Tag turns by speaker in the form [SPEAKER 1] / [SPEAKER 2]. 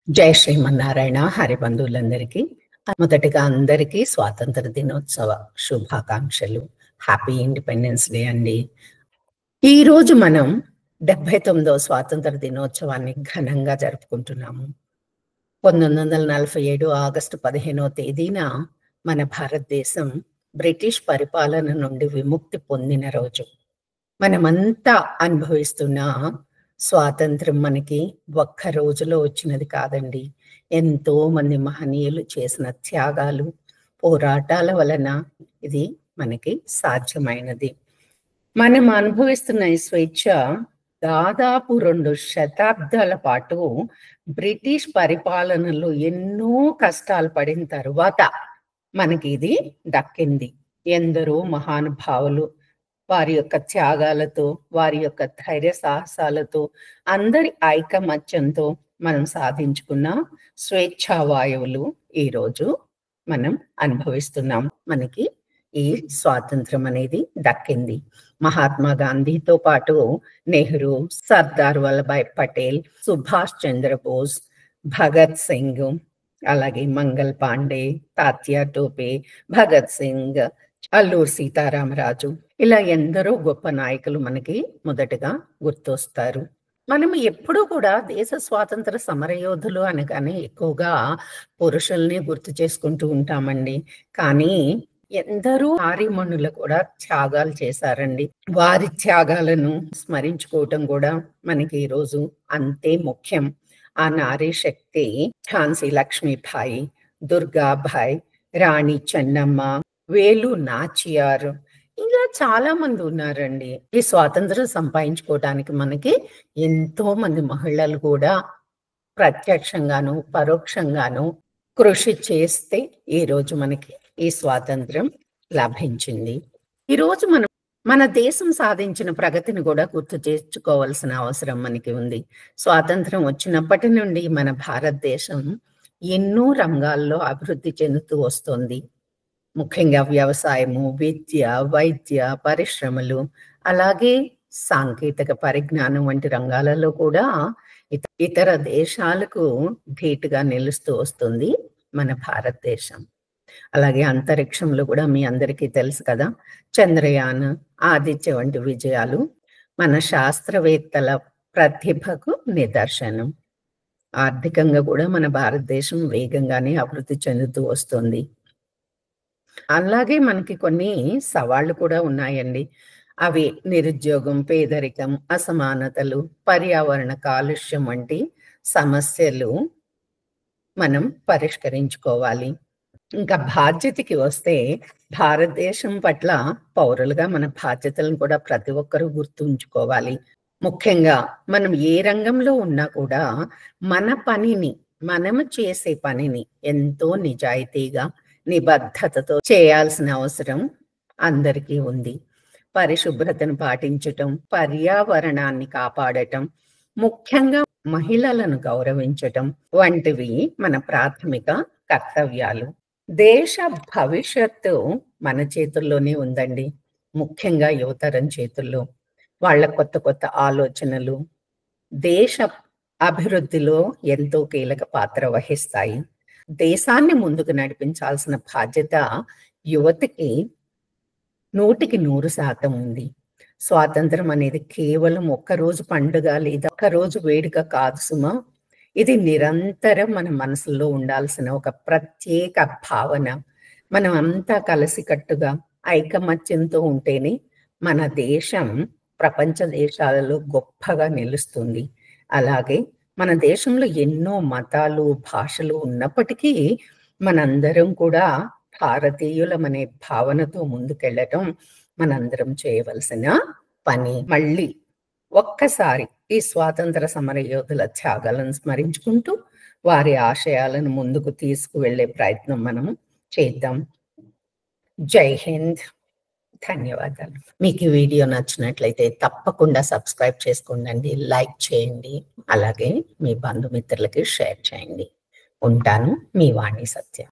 [SPEAKER 1] జై శ్రీమన్నారాయణ హరిబంధువులందరికీ మొదటిగా అందరికీ స్వాతంత్ర దినోత్సవ శుభాకాంక్షలు. హ్యాపీ ఇండిపెండెన్స్ డే అండి. ఈ రోజు మనం 79వ స్వాతంత్ర దినోత్సవాన్ని ఘనంగా జరుపుకుంటున్నాము. 1947 ఆగస్టు 15వ తేదీన మన భారతదేశం బ్రిటిష్ పరిపాలన నుండి విముక్తి పొందిన రోజు. మనమంతా అనుభవిస్తున్న స్వాతంత్రం మనకి ఒక్క రోజులో వచ్చినది కాదండి. ఎంతో మంది మహనీయులు చేసిన త్యాగాలు, పోరాటాల వలన ఇది మనకి సాధ్యమైనది. మనం అనుభవిస్తున్న ఈ స్వేచ్ఛ దాదాపు 2 శతాబ్దాల పాటు బ్రిటిష్ పరిపాలనలో ఎన్నో కష్టాలు పడిన తరువాత మనకి ఇది దక్కింది. ఎందరో మహానుభావులు వారి యొక్క త్యాగాలతో, వారి యొక్క ధైర్య సాహసాలతో, అందరి ఐకమత్యంతో మనం సాధించుకున్న స్వేచ్ఛా వాయువులు ఈరోజు మనం అనుభవిస్తున్నాం. మనకి ఈ స్వాతంత్రం అనేది దక్కింది. మహాత్మా గాంధీతో పాటు నెహ్రూ, సర్దార్ వల్లభాయ్ పటేల్, సుభాష్ చంద్రబోస్, భగత్ సింగ్, అలాగే మంగల్ పాండే, తాత్యా టోపే, భగత్ సింగ్, అల్లూరి సీతారామరాజు, ఇలా ఎందరో గొప్ప నాయకులు మనకి మొదటగా గుర్తొస్తారు. మనం ఎప్పుడూ కూడా దేశ స్వాతంత్ర సమరయోధులు అనగానే ఎక్కువగా పురుషుల్ని గుర్తు చేసుకుంటూ ఉంటామండి. కానీ ఎందరో నారీమణులు కూడా త్యాగాలు చేశారండి. వారి త్యాగాలను స్మరించుకోవటం కూడా మనకి ఈరోజు అంతే ముఖ్యం. ఆ నారీ శక్తి ఝాన్సీ లక్ష్మీబాయి, దుర్గాబాయి, రాణి చెన్నమ్మ, వేలు నాచియార్, ఇలా చాలా మంది ఉన్నారండి. ఈ స్వాతంత్రం సంపాదించుకోవడానికి మనకి ఎంతో మంది మహిళలు కూడా ప్రత్యక్షంగాను పరోక్షంగాను కృషి చేస్తే ఈ రోజు మనకి ఈ స్వాతంత్రం లభించింది. ఈరోజు మన దేశం సాధించిన ప్రగతిని కూడా గుర్తు చేసుకోవాల్సిన అవసరం మనకి ఉంది. స్వాతంత్రం వచ్చినప్పటి నుండి మన భారతదేశం ఎన్నో రంగాల్లో అభివృద్ధి చెందుతూ వస్తుంది. ముఖ్యంగా వ్యవసాయము, విద్య, వైద్య, పరిశ్రమలు, అలాగే సాంకేతిక పరిజ్ఞానం వంటి రంగాలలో కూడా ఇతర దేశాలకు ధీటుగా నిలుస్తూ వస్తుంది మన భారతదేశం. అలాగే అంతరిక్షంలో కూడా మీ అందరికీ తెలుసు కదా, చంద్రయాన్, ఆదిత్య వంటి విజయాలు మన శాస్త్రవేత్తల ప్రతిభకు నిదర్శనం. ఆర్థికంగా కూడా మన భారతదేశం వేగంగానే అభివృద్ధి చెందుతూ వస్తుంది. అలాగే మనకి కొన్ని సవాళ్లు కూడా ఉన్నాయండి. అవి నిరుద్యోగం, పేదరికం, అసమానతలు, పర్యావరణ కాలుష్యం వంటి సమస్యలు మనం పరిష్కరించుకోవాలి. ఇంకా బాధ్యతకి వస్తే భారతదేశం పట్ల పౌరులుగా మన బాధ్యతలను కూడా ప్రతి ఒక్కరూ గుర్తుంచుకోవాలి. ముఖ్యంగా మనం ఏ రంగంలో ఉన్నా కూడా మన పనిని, మనము చేసే పనిని ఎంతో నిజాయితీగా, నిబద్ధతతో చేయాల్సిన అవసరం అందరికీ ఉంది. పరిశుభ్రతను పాటించటం, పర్యావరణాన్ని కాపాడటం, ముఖ్యంగా మహిళలను గౌరవించటం వంటివి మన ప్రాథమిక కర్తవ్యాలు. దేశ భవిష్యత్తు మన చేతుల్లోనే ఉందండి. ముఖ్యంగా యువతరం చేతుల్లో. వాళ్ళ కొత్త కొత్త ఆలోచనలు దేశ అభివృద్ధిలో ఎంతో కీలక పాత్ర వహిస్తాయి. దేశాన్ని ముందుకు నడిపించాల్సిన బాధ్యత యువతకి 100% ఉంది. స్వాతంత్రం అనేది కేవలం ఒక్కరోజు పండుగ లేదా ఒక్కరోజు వేడుక కాదు సుమా. ఇది నిరంతరం మన మనసులో ఉండాల్సిన ఒక ప్రత్యేక భావన. మనం అంతా కలిసికట్టుగా ఐకమత్యంతో ఉంటేనే మన దేశం ప్రపంచ దేశాలలో గొప్పగా నిలుస్తుంది. అలాగే మన దేశంలో ఎన్నో మతాలు, భాషలు ఉన్నప్పటికీ మనందరం కూడా భారతీయులమనే భావనతో ముందుకెళ్ళటం మనందరం చేయవలసిన పని. మళ్ళీ ఒక్కసారి ఈ స్వాతంత్ర సమర యోధుల త్యాగాలను స్మరించుకుంటూ వారి ఆశయాలను ముందుకు తీసుకువెళ్ళే ప్రయత్నం మనం చేద్దాం. జై హింద్. ధన్యవాదాలు. మీకు ఈ వీడియో నచ్చినట్లయితే తప్పకుండా సబ్స్క్రైబ్ చేసుకోండి, లైక్ చేయండి, అలాగే మీ బంధుమిత్రులకి షేర్ చేయండి. ఉంటాను. మీ వాణి సత్య.